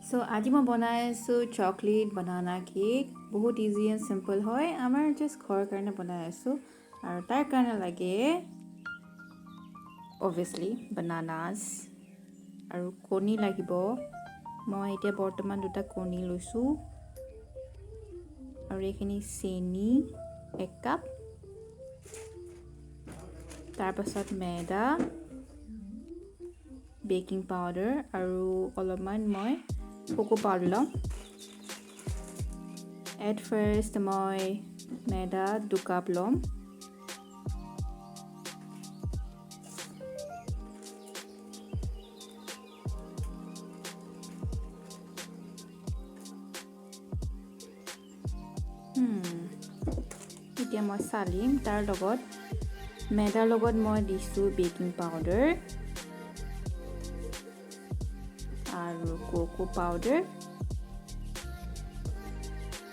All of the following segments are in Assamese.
সো আজি মই বনাই আছোঁ চকলেট বানানা কেক বহুত ইজি এণ্ড চিম্পল হয় আমাৰ জাষ্ট ঘৰৰ কাৰণে বনাই আছোঁ আৰু তাৰ কাৰণে লাগে অবভিয়াছলি বানানাছ আৰু কণী লাগিব মই এতিয়া বৰ্তমান দুটা কণী লৈছোঁ আৰু এইখিনি চেনি 1 কাপ তাৰপাছত ময়দা বেকিং পাউডাৰ আৰু অলপমান মই কোকো পাউডাৰ ল'ম এট ফাৰ্ষ্ট মই ময়দা 2 কাপ ল'ম এতিয়া মই চালিম তাৰ লগত ময়দাৰ লগত মই দিছোঁ বেকিং পাউডাৰ আৰু কোকো পাউডাৰ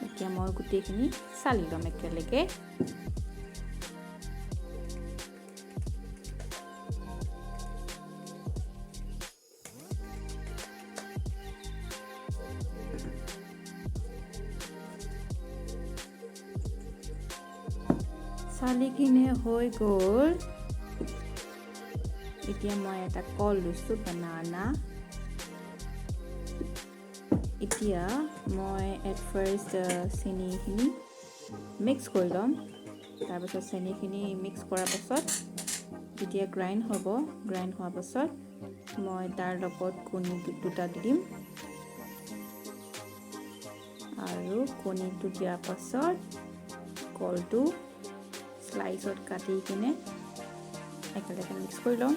এতিয়া মই গোটেইখিনি চালি ল'ম একেলগে চালিখিনি হৈ গ'ল এতিয়া মই এটা কল লৈছোঁ বানানা এতিয়া মই এট ফাৰ্ষ্ট চেনিখিনি মিক্স কৰি ল'ম তাৰপিছত চেনিখিনি মিক্স কৰাৰ পাছত যেতিয়া গ্ৰাইণ্ড হোৱাৰ পাছত মই তাৰ লগত কণী দুটা দি দিম আৰু কণীটো দিয়াৰ পাছত কলটো স্লাইচত কাটি কিনে একেলগে মিক্স কৰি ল'ম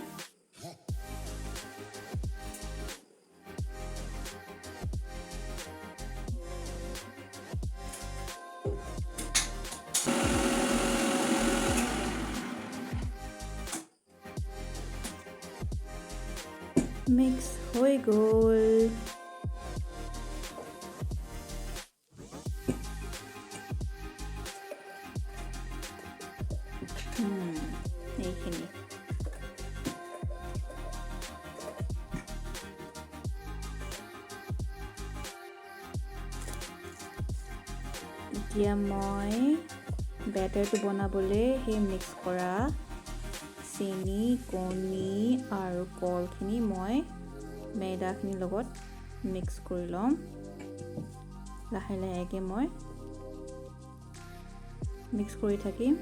মিক্স হৈ গ'ল এইখিনি এতিয়া মই বেটাৰটো বনাবলৈ সেই মিক্স কৰা চেনি কণী আৰু কলখিনি মই ময়দাখিনিৰ লগত মিক্স কৰি ল'ম লাহে লাহেকৈ মই মিক্স কৰি থাকিম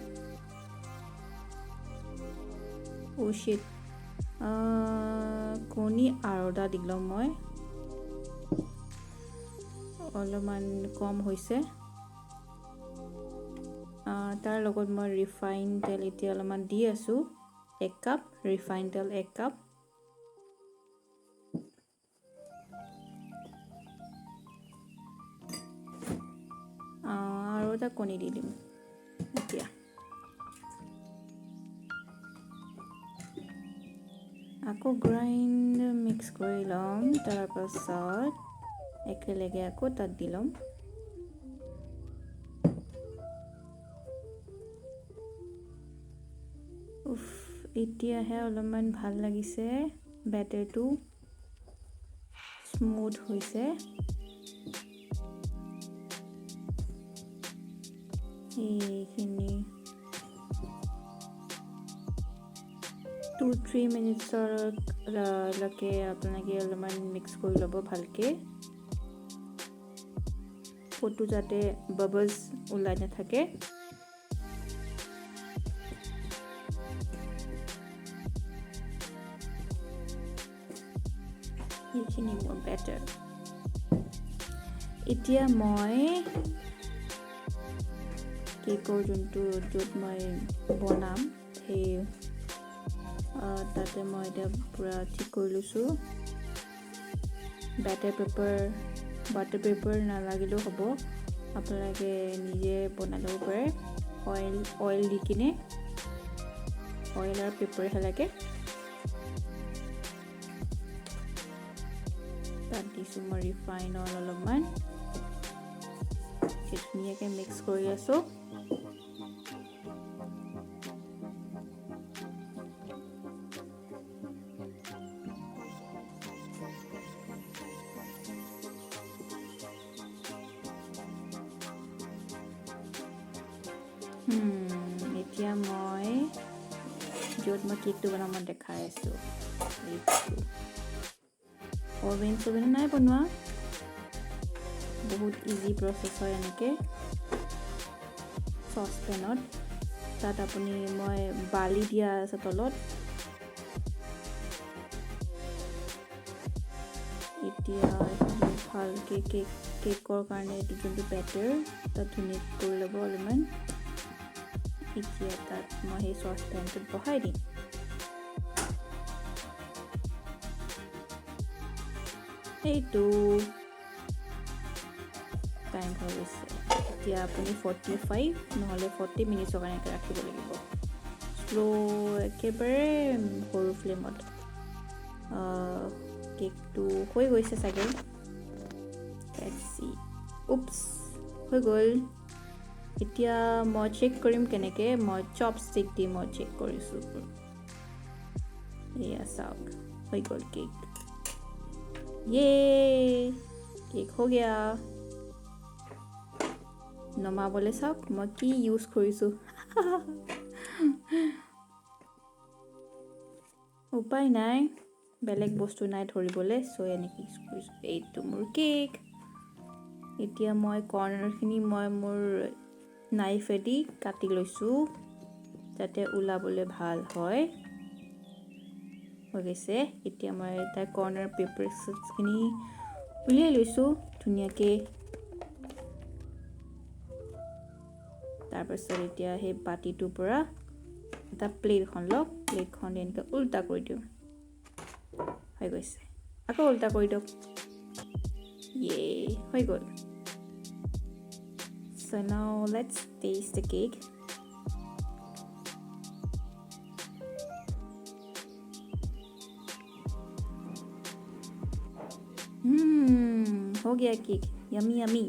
কণী আৰটা দি ল'ম মই অলপমান কম হৈছে তাৰ লগত মই ৰিফাইন তেল এতিয়া অলপমান দি আছোঁ 1 কাপ ৰিফাইন তেল 1 কাপ আৰু এটা কণী দি দিম এতিয়া আকৌ গ্ৰাইণ্ড মিক্স কৰি ল'ম তাৰপাছত একেলগে আকৌ তাত দি ল'ম এতিয়াহে অলপমান ভাল লাগিছে বেটাৰটো স্মুথ হৈছে এইখিনি 2-3 মিনিটছলৈকে আপোনালোকে অলপমান মিক্স কৰি ল'ব ভালকৈ ফটো যাতে বাবলছ ওলাই নাথাকে এইখিনি মোৰ বেটাৰ এতিয়া মই কেকৰ য'ত মই বনাম সেই তাতে মই এতিয়া পূৰা ঠিক কৰি লৈছোঁ বাটাৰ পেপাৰ নালাগিলেও হ'ব আপোনালোকে নিজে বনাই ল'ব পাৰে অইল দি কিনে অইল আৰু পেপাৰহে লাগে তাত দিছোঁ মই ৰিফাইন অইল অলপমান ধুনীয়াকৈ মিক্স কৰি আছোঁ এতিয়া মই য'ত মই কেকটো বনাম মই দেখাই আছোঁ অভেন নাই বনোৱা বহুত ইজি প্ৰচেছ হয় এনেকৈ চচপেনত তাত আপুনি মই বালি দিয়া আছে তলত এতিয়া ভালকৈ কেকৰ কাৰণে এইটো যোনটো বেটাৰ তাত ধুনীয়াকৈ কৰি ল'ব অলপমান এতিয়া তাত মই সেই চচপেনটোত বহাই দিম এইটো টাইম হৈ গৈছে এতিয়া আপুনি 45 নহ'লে 40 মিনিটৰ কাৰণে ৰাখিব লাগিব শ্ল' একেবাৰে সৰু ফ্লেমত কেকটো হৈ গৈছে চাগে উপছ হৈ গ'ল এতিয়া মই চেক কৰিম কেনেকৈ মই চপষ্টিক দি মই চেক কৰিছোঁ এয়া চাওক হৈ গ'ল কেক কেক হৈ গয়া নমাবলৈ চাওক মই কি ইউজ কৰিছোঁ উপায় নাই বেলেগ বস্তু নাই ধৰিবলৈ চ' এনেকৈ ইউজ কৰিছোঁ এইটো মোৰ কেক এতিয়া মই কৰ্নাৰখিনি মই মোৰ নাইফেদি কাটি লৈছোঁ যাতে ওলাবলৈ ভাল হয় হৈ গৈছে এতিয়া মই তাৰ কৰ্নাৰ পেপাৰছখিনি উলিয়াই লৈছোঁ ধুনীয়াকৈ তাৰপাছত এতিয়া সেই বাতিটোৰ পৰা এটা প্লেটখন লওক প্লেটখন এনেকৈ উল্টা কৰি দিওঁ হৈ গৈছে আকৌ উল্টা কৰি দিয়ক হৈ গ'ল so now let's taste the cake हो गया केक यमी